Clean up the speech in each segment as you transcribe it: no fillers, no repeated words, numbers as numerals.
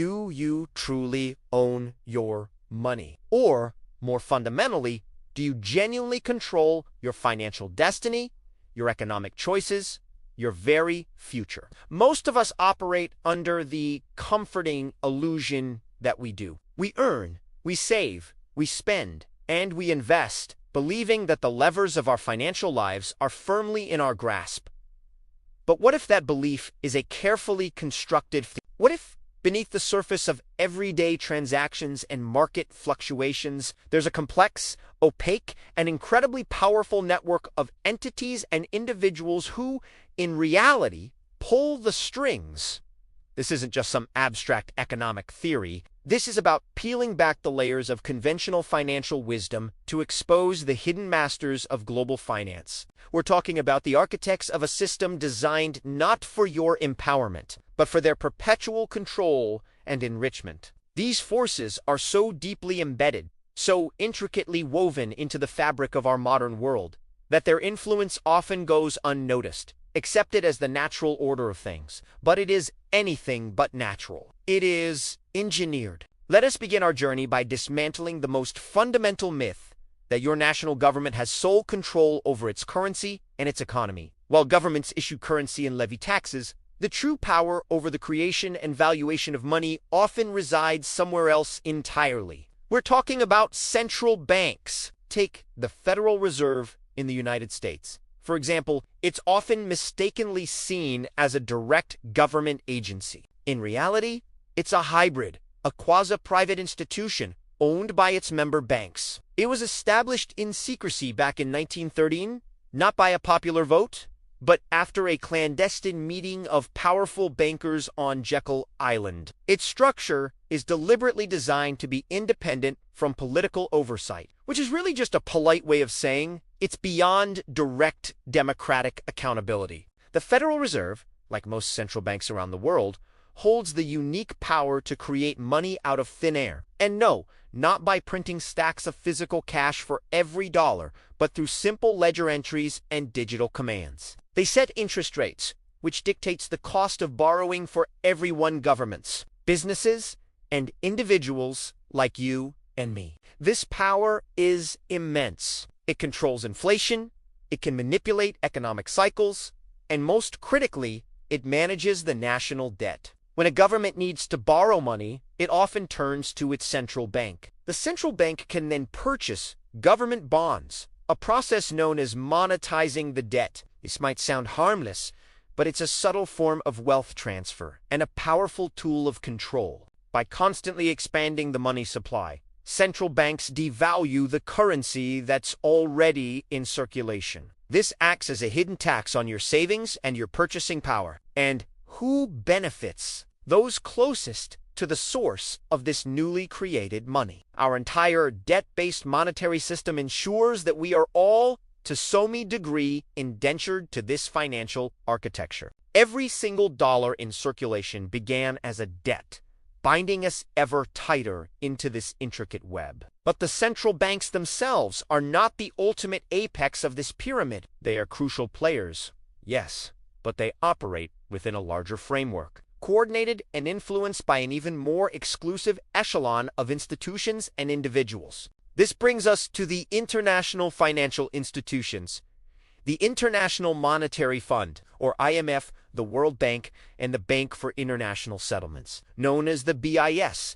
do you truly own your money? Or, more fundamentally, do you genuinely control your financial destiny, your economic choices, your very future? Most of us operate under the comforting illusion that we do. We earn, we save, we spend, and we invest, believing that the levers of our financial lives are firmly in our grasp. But what if that belief is a carefully constructed What if beneath the surface of everyday transactions and market fluctuations, there's a complex, opaque, and incredibly powerful network of entities and individuals who, in reality, pull the strings? This isn't just some abstract economic theory. This is about peeling back the layers of conventional financial wisdom to expose the hidden masters of global finance. We're talking about the architects of a system designed not for your empowerment, but for their perpetual control and enrichment. These forces are so deeply embedded, so intricately woven into the fabric of our modern world, that their influence often goes unnoticed, accepted as the natural order of things. But it is anything but natural. It is engineered. Let us begin our journey by dismantling the most fundamental myth that your national government has sole control over its currency and its economy. While governments issue currency and levy taxes, the true power over the creation and valuation of money often resides somewhere else entirely. We're talking about central banks. Take the Federal Reserve in the United States. For example, it's often mistakenly seen as a direct government agency. In reality, it's a hybrid, a quasi-private institution owned by its member banks. It was established in secrecy back in 1913, not by a popular vote, but after a clandestine meeting of powerful bankers on Jekyll Island. Its structure is deliberately designed to be independent from political oversight, which is really just a polite way of saying it's beyond direct democratic accountability. The Federal Reserve, like most central banks around the world, holds the unique power to create money out of thin air. And no, not by printing stacks of physical cash for every dollar, but through simple ledger entries and digital commands. They set interest rates, which dictates the cost of borrowing for everyone: governments, businesses, and individuals like you and me. This power is immense. It controls inflation, it can manipulate economic cycles, and most critically, it manages the national debt. When a government needs to borrow money, it often turns to its central bank. The central bank can then purchase government bonds, a process known as monetizing the debt. This might sound harmless, but it's a subtle form of wealth transfer and a powerful tool of control. By constantly expanding the money supply, central banks devalue the currency that's already in circulation. This acts as a hidden tax on your savings and your purchasing power. And who benefits? Those closest to the source of this newly created money. Our entire debt-based monetary system ensures that we are all, to some degree, indentured to this financial architecture. Every single dollar in circulation began as a debt, binding us ever tighter into this intricate web. But the central banks themselves are not the ultimate apex of this pyramid. They are crucial players, yes, but they operate within a larger framework, coordinated and influenced by an even more exclusive echelon of institutions and individuals. This brings us to the international financial institutions. The International Monetary Fund, or IMF, the World Bank, and the Bank for International Settlements, known as the BIS.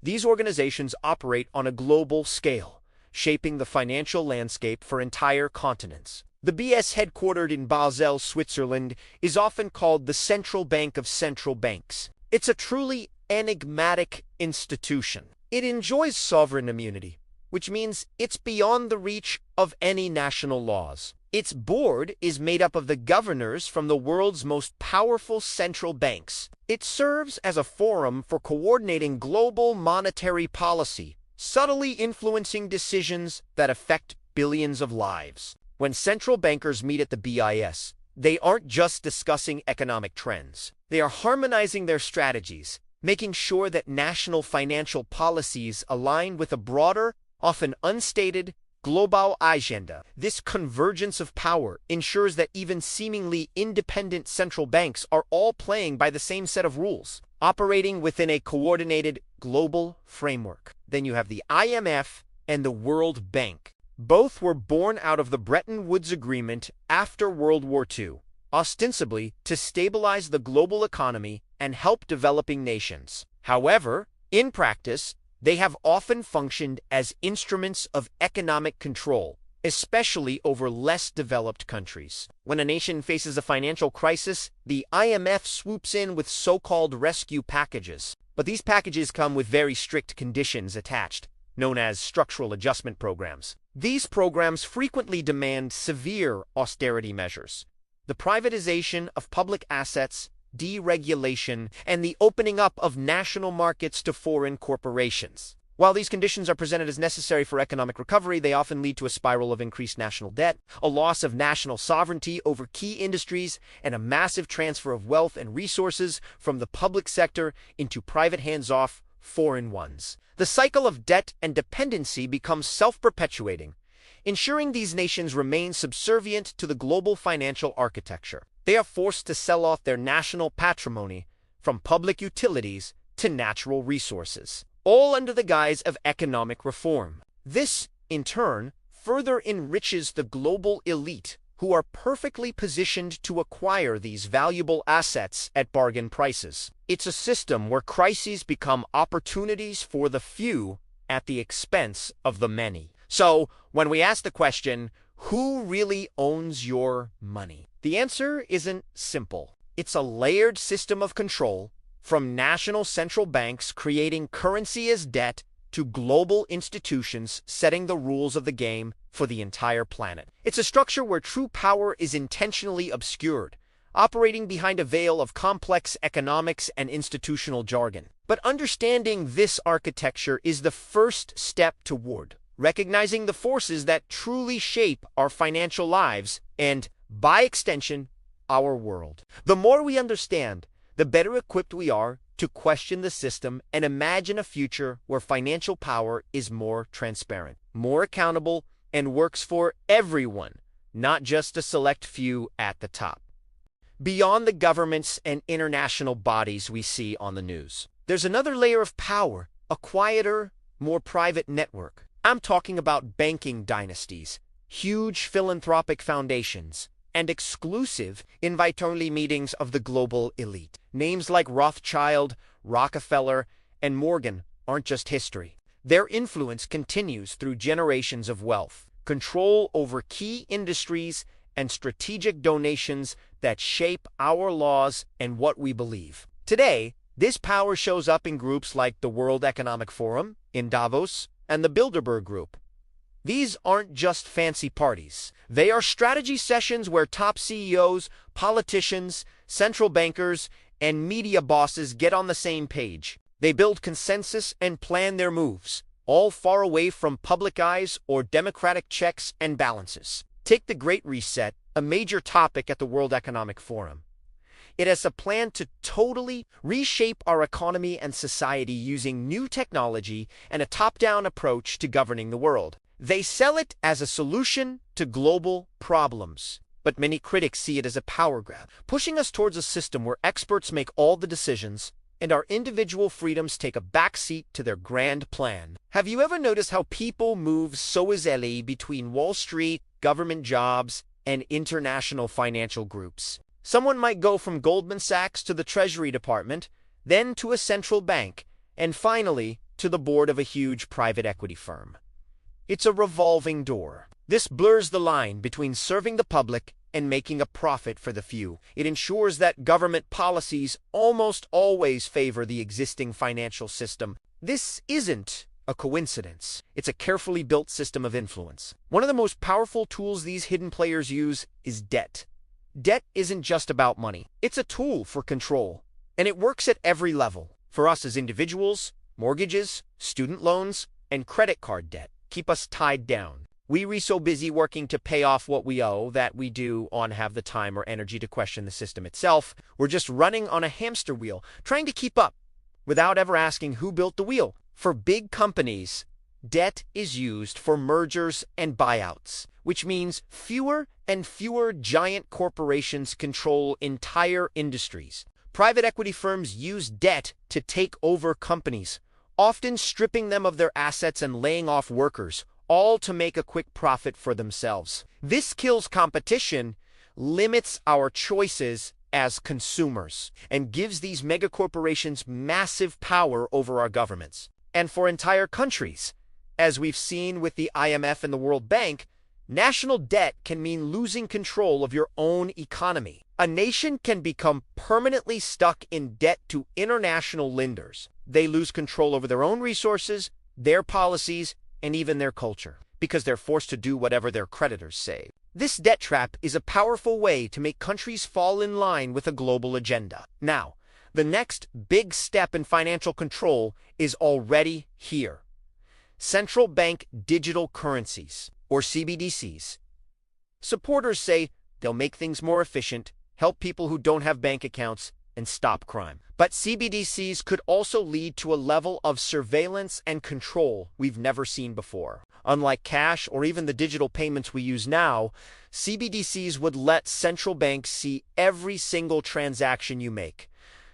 These organizations operate on a global scale, shaping the financial landscape for entire continents. The BIS, headquartered in Basel, Switzerland, is often called the central bank of central banks. It's a truly enigmatic institution. It enjoys sovereign immunity, which means it's beyond the reach of any national laws. Its board is made up of the governors from the world's most powerful central banks. It serves as a forum for coordinating global monetary policy, subtly influencing decisions that affect billions of lives. When central bankers meet at the BIS, they aren't just discussing economic trends. They are harmonizing their strategies, making sure that national financial policies align with a broader, often unstated, global agenda. This convergence of power ensures that even seemingly independent central banks are all playing by the same set of rules. operating within a coordinated global framework. Then you have the IMF and the World Bank. Both were born out of the Bretton Woods Agreement after World War II, ostensibly to stabilize the global economy and help developing nations. However, in practice, they have often functioned as instruments of economic control, especially over less developed countries. When a nation faces a financial crisis, the IMF swoops in with so-called rescue packages. But these packages come with very strict conditions attached, known as structural adjustment programs. These programs frequently demand severe austerity measures, the privatization of public assets, deregulation, and the opening up of national markets to foreign corporations. While these conditions are presented as necessary for economic recovery, they often lead to a spiral of increased national debt, a loss of national sovereignty over key industries, and a massive transfer of wealth and resources from the public sector into private hands-off foreign ones. The cycle of debt and dependency becomes self-perpetuating, ensuring these nations remain subservient to the global financial architecture. They are forced to sell off their national patrimony, from public utilities to natural resources, all under the guise of economic reform. This, in turn, further enriches the global elite, who are perfectly positioned to acquire these valuable assets at bargain prices. It's a system where crises become opportunities for the few at the expense of the many. So, when we ask the question, who really owns your money? The answer isn't simple. It's a layered system of control, from national central banks creating currency as debt to global institutions setting the rules of the game for the entire planet. It's a structure where true power is intentionally obscured, operating behind a veil of complex economics and institutional jargon. But understanding this architecture is the first step toward recognizing the forces that truly shape our financial lives and, by extension, our world. The more we understand, the better equipped we are to question the system and imagine a future where financial power is more transparent, more accountable, and works for everyone, not just a select few at the top. Beyond the governments and international bodies we see on the news, there's another layer of power, a quieter, more private network. I'm talking about banking dynasties, huge philanthropic foundations, and exclusive invite-only meetings of the global elite. Names like Rothschild, Rockefeller, and Morgan aren't just history. Their influence continues through generations of wealth, control over key industries, and strategic donations that shape our laws and what we believe. Today, this power shows up in groups like the World Economic Forum in Davos and the Bilderberg Group. These aren't just fancy parties. They are strategy sessions where top CEOs, politicians, central bankers, and media bosses get on the same page. They build consensus and plan their moves, all far away from public eyes or democratic checks and balances. Take the Great Reset, a major topic at the World Economic Forum. It has a plan to totally reshape our economy and society using new technology and a top-down approach to governing the world. They sell it as a solution to global problems, but many critics see it as a power grab, pushing us towards a system where experts make all the decisions and our individual freedoms take a backseat to their grand plan. Have you ever noticed how people move so easily between Wall Street, government jobs, and international financial groups? Someone might go from Goldman Sachs to the Treasury Department, then to a central bank, and finally to the board of a huge private equity firm. It's a revolving door. This blurs the line between serving the public and making a profit for the few. It ensures that government policies almost always favor the existing financial system. This isn't a coincidence. It's a carefully built system of influence. One of the most powerful tools these hidden players use is debt. Debt isn't just about money. It's a tool for control, and it works at every level. For us as individuals, mortgages, student loans, and credit card debt keep us tied down. We're so busy working to pay off what we owe that we do not have the time or energy to question the system itself. We're just running on a hamster wheel, trying to keep up, without ever asking who built the wheel. For big companies, debt is used for mergers and buyouts, which means fewer and fewer giant corporations control entire industries. Private equity firms use debt to take over companies, often stripping them of their assets and laying off workers, all to make a quick profit for themselves. This kills competition, limits our choices as consumers, and gives these megacorporations massive power over our governments. And for entire countries, as we've seen with the IMF and the World Bank, national debt can mean losing control of your own economy. A nation can become permanently stuck in debt to international lenders. They lose control over their own resources, their policies, and even their culture, because they're forced to do whatever their creditors say. This debt trap is a powerful way to make countries fall in line with a global agenda. Now, the next big step in financial control is already here. Central bank digital currencies, or CBDCs. Supporters say they'll make things more efficient, help people who don't have bank accounts, and stop crime. But CBDCs could also lead to a level of surveillance and control we've never seen before. Unlike cash or even the digital payments we use now, CBDCs would let central banks see every single transaction you make.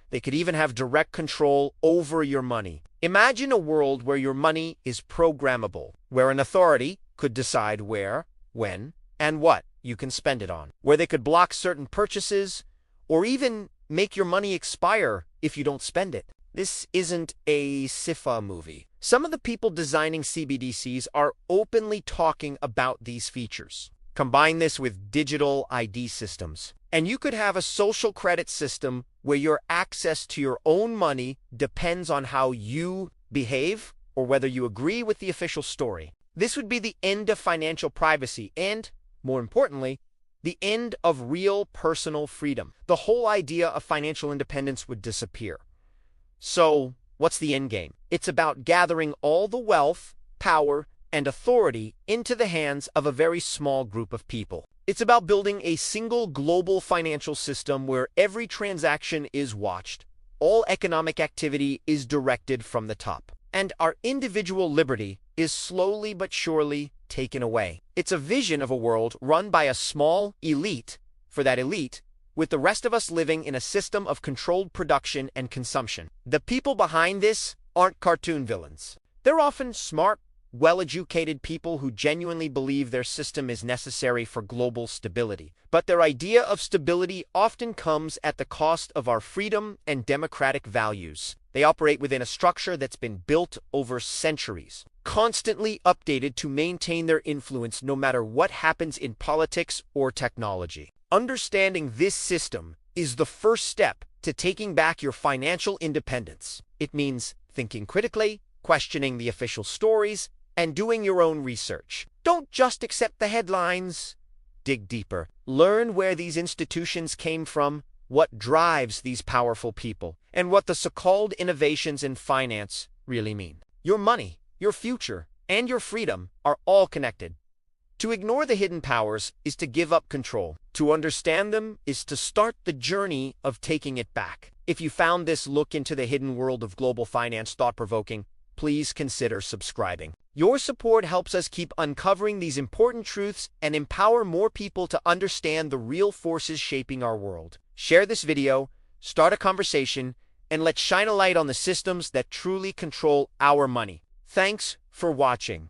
They could even have direct control over your money. Imagine a world where your money is programmable, where an authority could decide where, when, and what you can spend it on, where they could block certain purchases, or even make your money expire if you don't spend it. This isn't a sci-fi movie. Some of the people designing CBDCs are openly talking about these features. Combine this with digital ID systems, and you could have a social credit system where your access to your own money depends on how you behave or whether you agree with the official story. This would be the end of financial privacy and, more importantly, the end of real personal freedom. The whole idea of financial independence would disappear. So, what's the end game? It's about gathering all the wealth, power, and authority into the hands of a very small group of people. It's about building a single global financial system where every transaction is watched, all economic activity is directed from the top, and our individual liberty is slowly but surely taken away. It's a vision of a world run by a small elite, for that elite, with the rest of us living in a system of controlled production and consumption. The people behind this aren't cartoon villains. They're often smart, well-educated people who genuinely believe their system is necessary for global stability. But their idea of stability often comes at the cost of our freedom and democratic values. They operate within a structure that's been built over centuries, constantly updated to maintain their influence no matter what happens in politics or technology. Understanding this system is the first step to taking back your financial independence. It means thinking critically, questioning the official stories, and doing your own research. Don't just accept the headlines. Dig deeper. Learn where these institutions came from, what drives these powerful people, and what the so-called innovations in finance really mean. Your money, your future, and your freedom are all connected. To ignore the hidden powers is to give up control. To understand them is to start the journey of taking it back. If you found this look into the hidden world of global finance thought-provoking, please consider subscribing. Your support helps us keep uncovering these important truths and empower more people to understand the real forces shaping our world. Share this video, start a conversation, and let's shine a light on the systems that truly control our money. Thanks for watching.